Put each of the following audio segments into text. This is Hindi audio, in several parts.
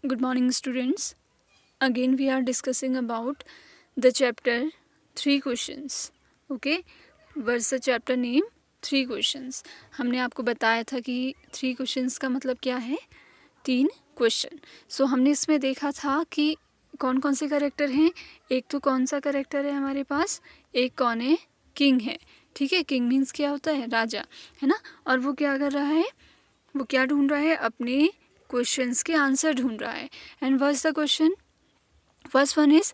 Good morning, students. Again, we are discussing about the chapter 3 questions. Okay, what's the chapter name? 3 questions. हमने आपको बताया था कि 3 questions का मतलब क्या है? 3 क्वेश्चन. सो हमने इसमें देखा था कि कौन कौन से करेक्टर हैं. एक तो कौन सा करेक्टर है हमारे पास, एक कौन है, किंग है. ठीक है, किंग मीन्स क्या होता है, राजा, है ना. और वो क्या कर रहा है, वो क्या ढूंढ रहा है, अपने क्वेश्चंस के आंसर ढूंढ रहा है. And what's the question, first one is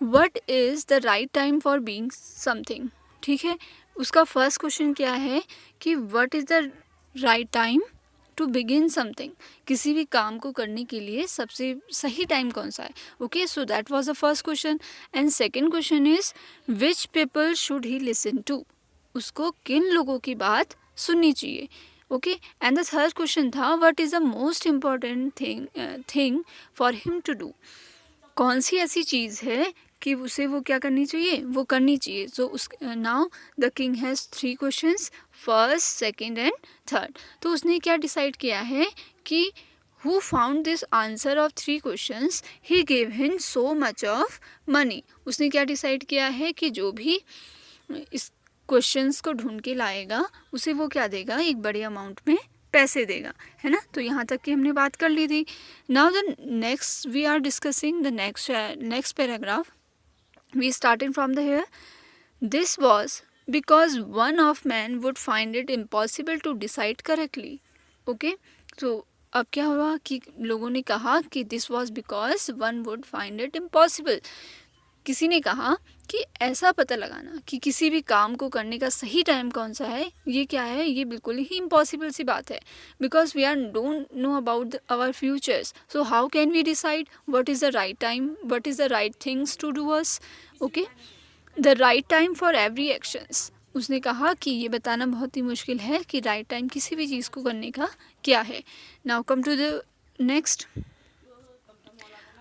what is the right time for being something. ठीक है, उसका फर्स्ट क्वेश्चन क्या है कि what is the right time to begin something. किसी भी काम को करने के लिए सबसे सही टाइम कौन सा है. Okay, so that was the first question. And second question is which people should he listen to. उसको किन लोगों की बात सुननी चाहिए. Okay, and the third question था what is the most important thing for him to do. कौन सी ऐसी चीज़ है कि उसे वो क्या करनी चाहिए, वो करनी चाहिए. सो उस now the king has 3 questions, first, second and third. तो उसने क्या डिसाइड किया है कि who found this answer of 3 questions he gave him so much of money. उसने क्या डिसाइड किया है कि जो भी इस क्वेश्चंस को ढूंढ के लाएगा उसे वो क्या देगा, एक बड़े अमाउंट में पैसे देगा, है ना. तो यहाँ तक की हमने बात कर ली थी. Now the next we are discussing the next paragraph. We started from the here. This was because one of man would find it impossible to decide correctly. Okay, तो अब क्या हुआ कि लोगों ने कहा कि this was because one would find it impossible. किसी ने कहा कि ऐसा पता लगाना कि किसी भी काम को करने का सही टाइम कौन सा है, ये क्या है, ये बिल्कुल ही इम्पॉसिबल सी बात है. Because we are don't know about our futures. So how can we decide what is the right time, what is the right things to do us. Okay, the right time for every actions. उसने कहा कि ये बताना बहुत ही मुश्किल है कि राइट टाइम किसी भी चीज़ को करने का क्या है. Now come to the next.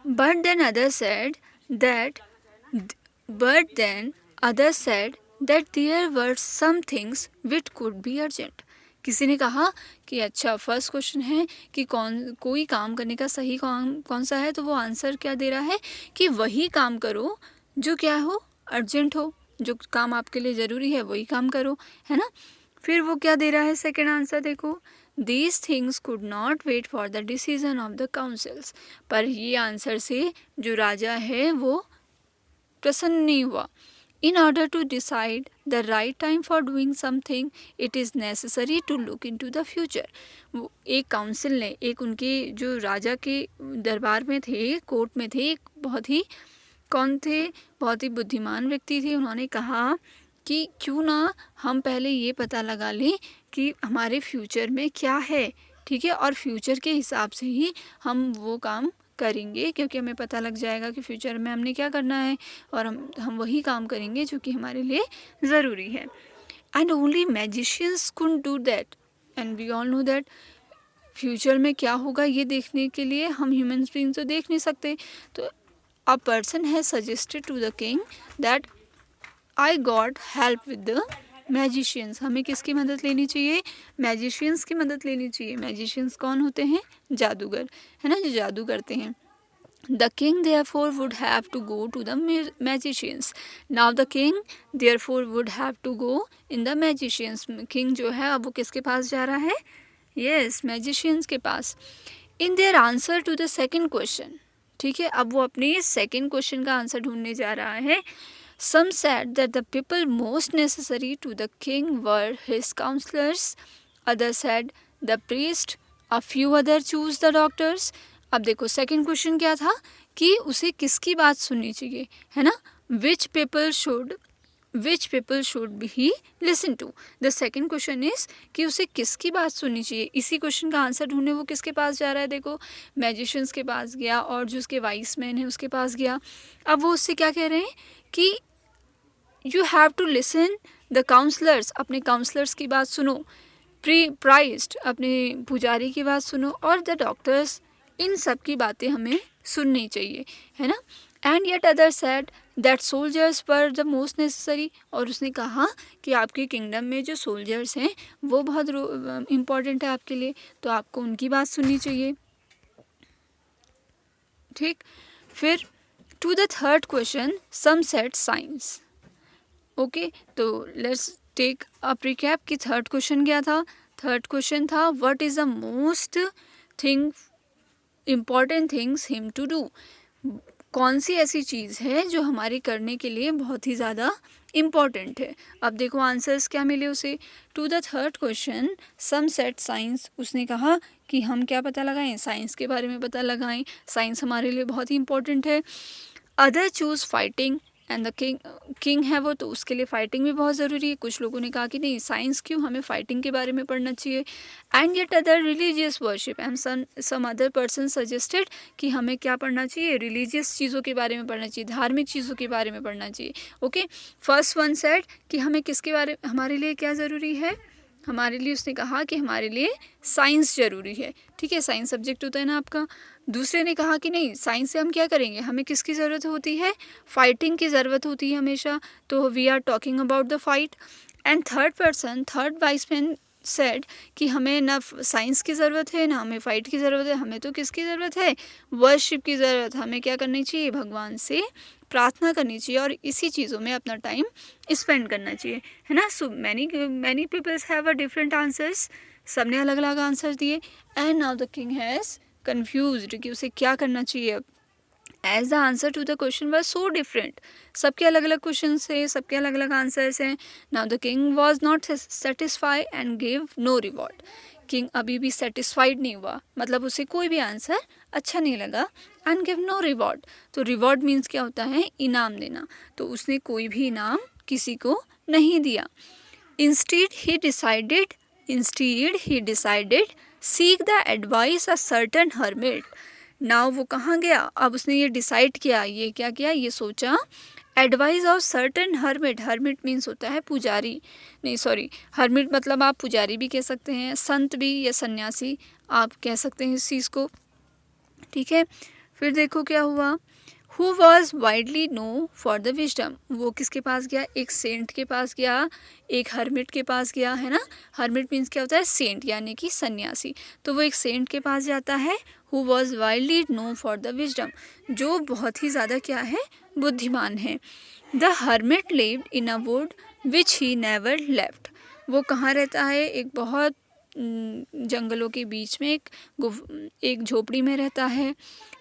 But then other said that But then others said that there were some things which could be urgent. किसी ने कहा कि अच्छा, फर्स्ट क्वेश्चन है कि कोई काम करने का सही काम कौन सा है, तो वो आंसर क्या दे रहा है कि वही काम करो जो क्या हो, अर्जेंट हो. जो काम आपके लिए ज़रूरी है वही काम करो, है ना. फिर वो क्या दे रहा है, सेकेंड आंसर देखो. These things could not wait for the decision of the councils. पर ये आंसर से जो राजा है वो प्रसन्न नहीं हुआ. In order to decide the right time for doing something it is necessary to look in to the future. वो एक काउंसिल ने, एक उनके जो राजा के दरबार में थे, कोर्ट में थे, एक बहुत ही कौन थे, बहुत ही बुद्धिमान व्यक्ति थे. उन्होंने कहा कि क्यों ना हम पहले ये पता लगा लें कि हमारे फ्यूचर में क्या है. ठीक है, और फ्यूचर के हिसाब से ही हम वो काम करेंगे, क्योंकि हमें पता लग जाएगा कि फ्यूचर में हमने क्या करना है, और हम वही काम करेंगे जो कि हमारे लिए ज़रूरी है. And only magicians could do that. And we all know that future में क्या होगा ये देखने के लिए हम ह्यूमन बीइंग तो देख नहीं सकते. तो a person has suggested to the king that I got help with the magicians. हमें किसकी मदद लेनी चाहिए, मैजिशियंस की मदद लेनी चाहिए. मैजिशियंस कौन होते हैं, जादूगर, है ना, जो जादू करते हैं. The king therefore would have to go to the magicians. Now the king therefore would have to go in the magicians. King जो है अब वो किसके पास जा रहा है, yes, magicians के पास. In their answer to the second question. ठीक है, अब वो अपने सेकेंड क्वेश्चन का आंसर ढूंढने जा रहा है. Some said that the people most necessary to the king were his counselors. Others said the priest. A few others choose the doctors. अब देखो सेकंड क्वेश्चन क्या था कि उसे किसकी बात सुननी चाहिए, है ना. Which people should he listen to. The second question is कि उसे किसकी बात सुननी चाहिए. इसी क्वेश्चन का आंसर ढूंढने वो किसके पास जा रहा है, देखो मैजिशियंस के पास गया और जो उसके वाइस मैन है उसके पास गया. अब वो उससे क्या कह रहे हैं कि you have to listen the counsellors. अपने काउंसलर्स की बात सुनो. प्राइस्ट, अपने पुजारी की बात सुनो. और द डॉक्टर्स, इन सब की बातें हमें सुननी चाहिए, है ना. And yet other said that soldiers were the most necessary. और उसने कहा कि आपके किंगडम में जो सोल्जर्स हैं वो बहुत इम्पॉर्टेंट है आपके लिए, तो आपको उनकी बात सुननी चाहिए. ठीक। फिर to the third question some said science. Okay, तो लेट्स टेक अ रिकैप कि थर्ड क्वेश्चन क्या था। थर्ड क्वेश्चन था what is the most thing important things him to do. कौन सी ऐसी चीज़ है जो हमारे करने के लिए बहुत ही ज़्यादा इम्पॉर्टेंट है। अब देखो आंसर्स क्या मिले उसे। To the third question some said science, उसने कहा कि हम क्या पता लगाएं, साइंस के बारे में पता लगाएं, साइंस हमारे लिए बहुत ही इम्पॉर्टेंट है। Other choose fighting and the king है वो, तो उसके लिए फाइटिंग भी बहुत ज़रूरी है। कुछ लोगों ने कहा कि नहीं साइंस क्यों, हमें फाइटिंग के बारे में पढ़ना चाहिए। And yet other religious worship and some other person suggested कि हमें क्या पढ़ना चाहिए, रिलीजियस चीज़ों के बारे में पढ़ना चाहिए, धार्मिक चीज़ों के बारे में पढ़ना चाहिए। ओके, फर्स्ट वन सेड कि हमें किसके बारे, हमारे लिए क्या ज़रूरी है, हमारे लिए उसने कहा कि हमारे लिए साइंस ज़रूरी है। ठीक है, साइंस सब्जेक्ट होता है ना आपका। दूसरे ने कहा कि नहीं साइंस से हम क्या करेंगे, हमें किसकी ज़रूरत होती है, फाइटिंग की ज़रूरत होती है हमेशा, तो we are talking about the fight. And third wise man said कि हमें ना साइंस की ज़रूरत है ना हमें फ़ाइट की ज़रूरत है, हमें तो किसकी ज़रूरत है, वर्शिप की ज़रूरत। हमें क्या करनी चाहिए, भगवान से प्रार्थना करनी चाहिए और इसी चीज़ों में अपना टाइम स्पेंड करना चाहिए, है ना। So many peoples have a different answers, सबने अलग अलग आंसर दिए। And now the king has confused कि उसे क्या करना चाहिए अब, as the answer to the question was so different. सबके अलग अलग क्वेश्चन है, सबके अलग अलग आंसर्स हैं। Now the king was not satisfy and give no reward. King अभी भी सेटिस्फाइड नहीं हुआ, मतलब उसे कोई भी आंसर अच्छा नहीं लगा। एंड गिव नो रिवॉर्ड, तो रिवॉर्ड मीन्स क्या होता है, इनाम देना, तो उसने कोई भी इनाम किसी को नहीं दिया। Instead he decided seek the advice a certain hermit. Now वो कहाँ गया, अब उसने ये डिसाइड किया, ये क्या किया, ये सोचा, advice of certain hermit. Hermit means होता है पुजारी, नहीं सॉरी, हर्मिट मतलब आप पुजारी भी कह सकते हैं, संत भी या सन्यासी आप कह सकते हैं इस चीज़ को। ठीक है, फिर देखो क्या हुआ। Who was widely known for the wisdom, वो किसके पास गया, एक सेंट के पास गया, एक हर्मिट के पास गया, है ना। हर्मिट मीन्स क्या होता है, सेंट यानी कि सन्यासी, तो वो एक सेंट के पास जाता है। Who was widely known for the wisdom, जो बहुत ही ज़्यादा क्या है, बुद्धिमान है। The hermit lived in a wood which he never left, वो कहाँ रहता है, एक बहुत जंगलों के बीच में एक झोपड़ी में रहता है।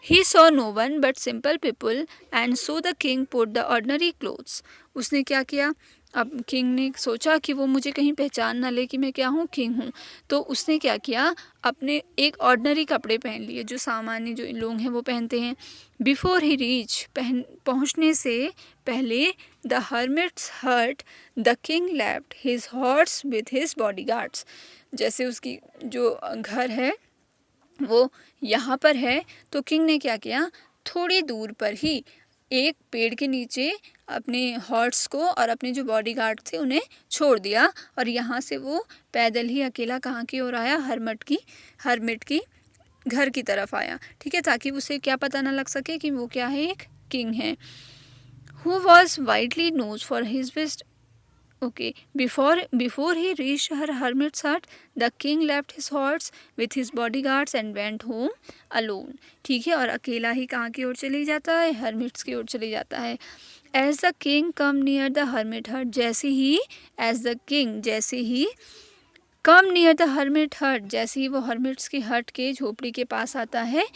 He saw no one but simple people and so the king put the ordinary clothes, उसने क्या किया, अब किंग ने सोचा कि वो मुझे कहीं पहचान ना ले कि मैं क्या हूँ, किंग हूँ, तो उसने क्या किया, अपने एक ऑर्डनरी कपड़े पहन लिए, जो सामान्य जो लोग हैं वो पहनते हैं। बिफोर ही रीच, पहुँचने से पहले, the hermit's hut the king left his horse with his bodyguards, जैसे उसकी जो घर है वो यहाँ पर है, तो किंग ने क्या किया, थोड़ी दूर पर ही एक पेड़ के नीचे अपने हॉर्स को और अपने जो बॉडीगार्ड थे उन्हें छोड़ दिया, और यहाँ से वो पैदल ही अकेला कहाँ की ओर आया, हर्मिट की घर की तरफ आया। ठीक है, ताकि उसे क्या पता ना लग सके कि वो क्या है, एक किंग है। Who was widely knows for his wisdom, okay, before he reached her hermit's hut, the king left his horse with his bodyguards and went home alone. ठीक है, और अकेला ही कहाँ की ओर चली जाता है, hermits की ओर चली जाता है। As the king come near the hermit hut, जैसे ही come near the hermit hut, जैसे ही वो hermits की हट के झोपड़ी के पास आता है,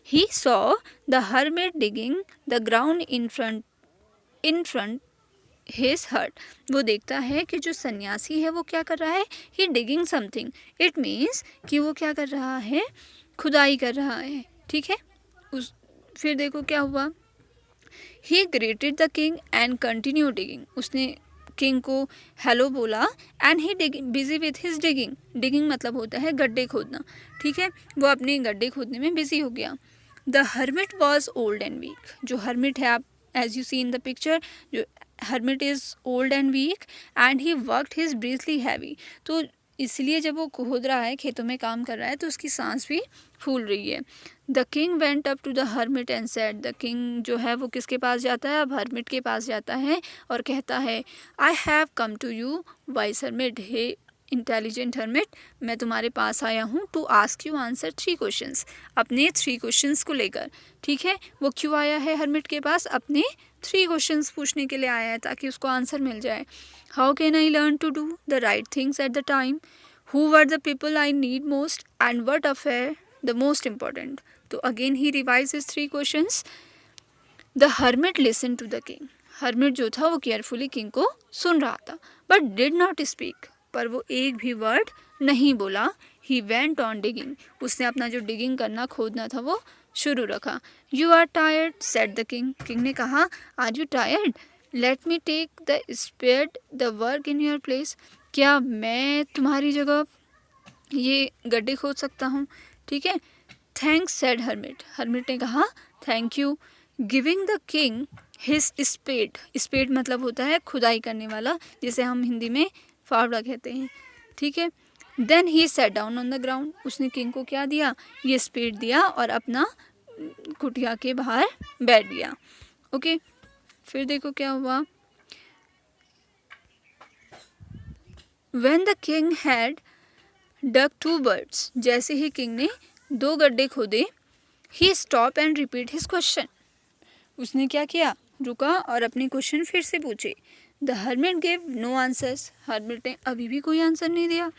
he saw the hermit digging the ground in front his hut, वो देखता है कि जो सन्यासी है वो क्या कर रहा है, ही डिगिंग समथिंग, इट मीन्स कि वो क्या कर रहा है, खुदाई कर रहा है। ठीक है, फिर देखो क्या हुआ। He greeted the king and continue digging, उसने किंग को हेलो बोला, and he busy with his digging मतलब होता है गड्ढे खोदना। ठीक है, वो अपने गड्ढे खोदने में बिजी हो गया। The hermit was old and weak, जो हर्मिट है, आप as you see in the picture, जो hermit is old and weak and he worked his breathly heavy, तो इसलिए जब वो खोद रहा है, खेतों में काम कर रहा है, तो उसकी सांस भी फूल रही है। The king went up to the hermit and said, the king जो है वो किसके पास जाता है, अब हर्मिट के पास जाता है और कहता है, I have come to you wise hermit, intelligent hermit, मैं तुम्हारे पास आया हूँ to ask you answer 3 questions, अपने 3 क्वेश्चंस को लेकर। ठीक है, वो क्यों आया है हर्मिट के पास? अपने 3 क्वेश्चंस पूछने के लिए आया है ताकि उसको आंसर मिल जाए। How can I learn to do the right things at the time? Who were the people I need most and what affair the most important? तो again he revise his 3 questions. The hermit listen to the king, hermit जो था वो केयरफुली किंग को सुन रहा था, बट डिड नॉट स्पीक, पर वो एक भी वर्ड नहीं बोला। ही वेंट ऑन डिगिंग, उसने अपना जो डिगिंग करना, खोदना था, वो शुरू रखा। You are tired said the king, king ने कहा are you tired? Let me take the spade the work in your place, क्या मैं तुम्हारी जगह ये गड्ढे खोद सकता हूँ? ठीक है, थैंक्स सेड हर्मिट, हर्मिट ने कहा thank you. Giving the king his spade, spade मतलब होता है खुदाई करने वाला, जिसे हम हिंदी में फावड़ा कहते हैं। ठीक है, then he sat down on the ground, उसने किंग को क्या दिया? ये स्पेड दिया और अपना कुटिया के बाहर बैठ गया। ओके, फिर देखो क्या हुआ। When the king had dug 2 birds, जैसे ही किंग ने 2 गड्ढे खोदे, he stopped and repeat his question, उसने क्या किया? रुका और अपने क्वेश्चन फिर से पूछे। The hermit gave no answers, hermit ने अभी भी कोई आंसर नहीं दिया।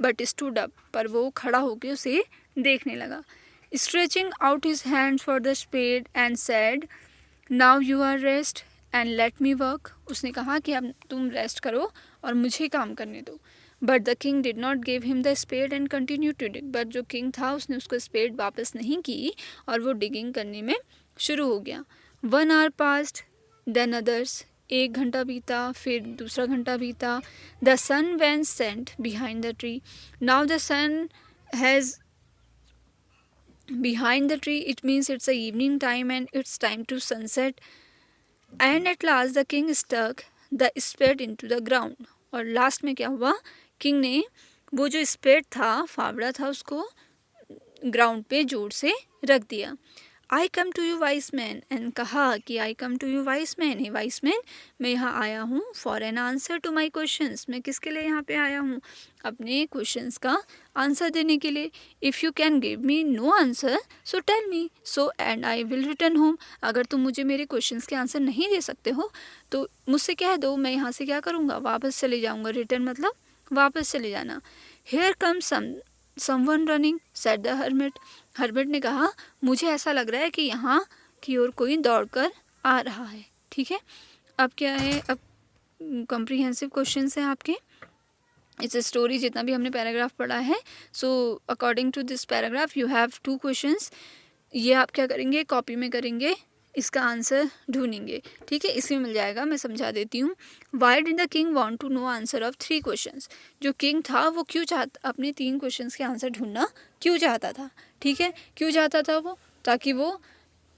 बट स्टूड अप, पर वो खड़ा होकर उसे देखने लगा। Stretching out his hands for the spade and said now you are rest and let me work, उसने कहा कि अब तुम रेस्ट करो और मुझे काम करने दो। But the king did not give him the spade and continue to dig, but जो किंग था उसने उसको स्पेड वापस नहीं की और वो डिगिंग करने में शुरू हो गया। 1 hour passed, then others, 1 घंटा बीता, फिर दूसरा घंटा बीता। The sun went set behind the tree, now the sun has behind the tree, it means it's a evening time and it's time to sunset. And at last the king stuck the spade into the ground, और लास्ट में क्या हुआ? किंग ने वो जो स्पेड था, फावड़ा था, उसको ग्राउंड पे जोर से रख दिया। I come to you wise man, and कहा कि I come to you wise man, hey wise man, मैं यहाँ आया हूँ for an answer to my questions, मैं किसके लिए यहाँ पे आया हूँ? अपने क्वेश्चंस का आंसर देने के लिए। If you can give me no answer so tell me so and I will return home, अगर तुम मुझे मेरे क्वेश्चंस के आंसर नहीं दे सकते हो तो मुझसे कह दो, मैं यहाँ से क्या करूँगा? वापस चले जाऊँगा। रिटर्न मतलब वापस चले जाना। Here come someone running said the hermit, hermit ने कहा मुझे ऐसा लग रहा है कि यहाँ की ओर कोई दौड़कर आ रहा है। ठीक है, अब क्या है? अब कॉम्प्रिहेंसिव क्वेश्चंस हैं आपके इस स्टोरी, जितना भी हमने पैराग्राफ पढ़ा है। So according to this paragraph you have 2 questions, ये आप क्या करेंगे? कॉपी में करेंगे, इसका आंसर ढूंढेंगे। ठीक है, इसमें मिल जाएगा, मैं समझा देती हूँ। Why did the king want to know answer of 3 questions, जो किंग था वो क्यों चाहता, अपने 3 क्वेश्चंस के आंसर ढूंढना क्यों चाहता था? ठीक है, क्यों चाहता था वो? ताकि वो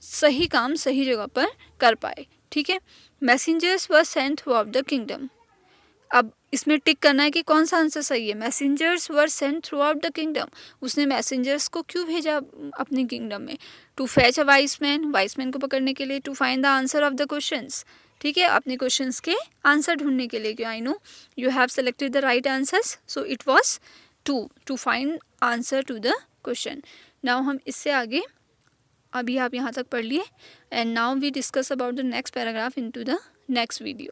सही काम सही जगह पर कर पाए। ठीक है, messengers were sent throughout the kingdom, अब इसमें टिक करना है कि कौन सा आंसर सही है। Messengers were sent throughout the kingdom, उसने मैसेंजर्स को क्यों भेजा अपने किंगडम में? To fetch a wise man को पकड़ने के लिए। To find the answer of the questions, ठीक है, अपने क्वेश्चंस के आंसर ढूंढने के लिए। क्यों? I know you have selected the right answers, so it was to find answer to the question. Now हम इससे आगे, अभी आप यहाँ तक पढ़ लिए, and now we discuss about the next paragraph in to the next video.